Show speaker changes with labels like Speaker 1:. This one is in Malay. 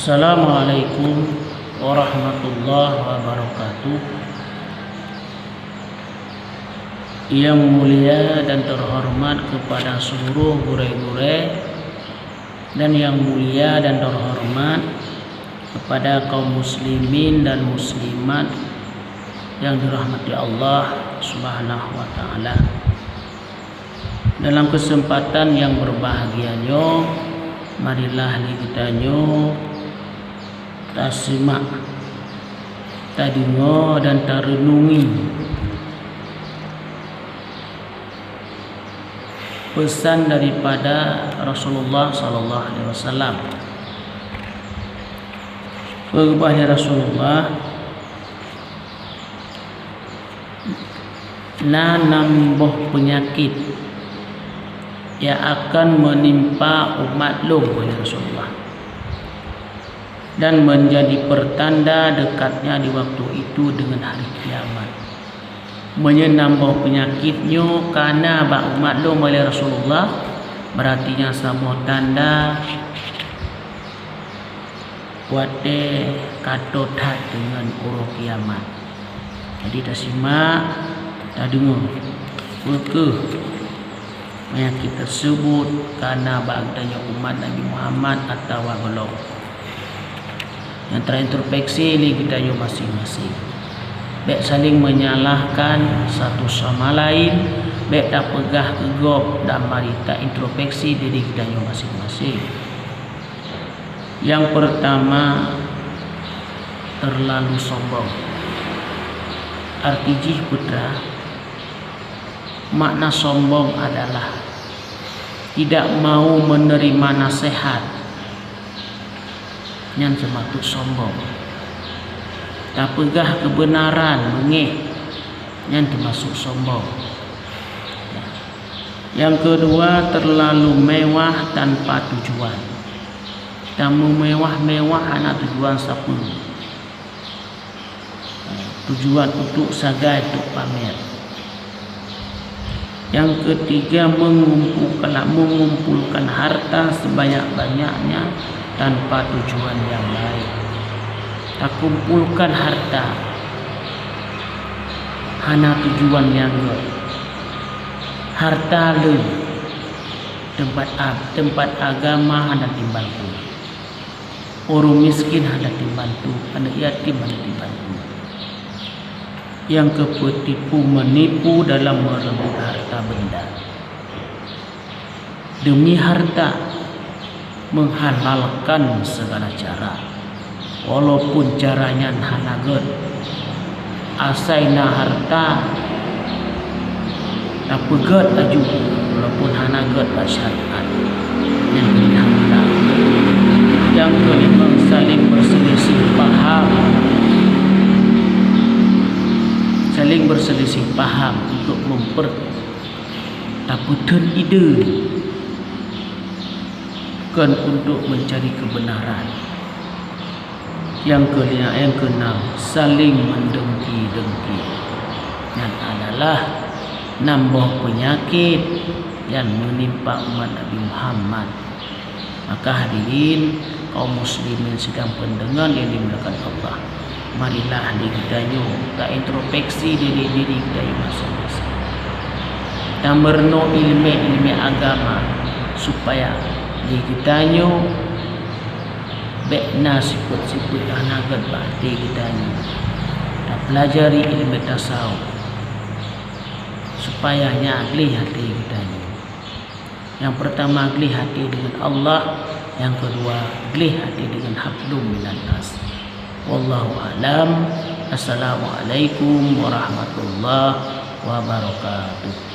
Speaker 1: Assalamualaikum warahmatullahi wabarakatuh. Yang mulia dan terhormat kepada seluruh guru-guru, dan yang mulia dan terhormat kepada kaum muslimin dan muslimat yang dirahmati Allah Subhanahu wa taala. Dalam kesempatan yang berbahagianya, marilah kita simak, dengar dan renungi pesan daripada Rasulullah sallallahu alaihi wasallam. Berbahaya Rasulullah nambah penyakit yang akan menimpa umat lu, oleh Rasulullah, dan menjadi pertanda dekatnya di waktu itu dengan hari kiamat. Menambah penyakitnya karena umat lu oleh Rasulullah, berartinya sama tanda kuatnya kata tak dengan urut kiamat. Jadi kita simak, kita dengar maka penyakit tersebut karena bagdanya umat Nabi Muhammad atau belum, yang terintrospeksi li kita masing-masing, baik saling menyalahkan satu sama lain, baik tak pegah kegop dan mari tak introspeksi diri kita masing-masing. Yang pertama, terlalu sombong. Arti jih putra, makna sombong adalah tidak mau menerima nasihat, yang sematuk sombong. Tak pegah kebenaran mengeh, yang termasuk sombong. Yang kedua, terlalu mewah tanpa tujuan. Kamu mewah-mewah anak tujuan siapa? Tujuan untuk sagai, untuk pamer. Yang ketiga, mengumpulkan harta sebanyak-banyaknya tanpa tujuan yang baik. Tak kumpulkan harta hanya tujuan yang harta lu tempat agama hendak dibantu, orang miskin hendak dibantu, anak yatim hendak dibantu. Yang ketiga, menipu dalam merebut harta benda. Demi harta menghalalkan segala cara, walaupun caranya hanaget. Asaina harta tak pegat aju, walaupun hanaget syariat. Yang kelima, saling berselisih paham. Saling berselisih paham untuk mempertapukan ide kan untuk mencari kebenaran. Yang keenam, saling mendengki-dengki, yang adalah nambah penyakit yang menimpa umat Nabi Muhammad. Maka hadirin kaum muslimin sedang pendengar yang dimuliakan Allah, marilah kita tak introspeksi diri kita masing-masing. Kita merno ilmu agama supaya kita bekna sifat-sifat anagat bakti kita kita pelajari ilmu tasawuf supaya agli hati kita. Yang pertama, agli hati dengan Allah. Yang kedua, agli hati dengan hablum minan nas. Wallahu alam. Assalamualaikum warahmatullahi wabarakatuh.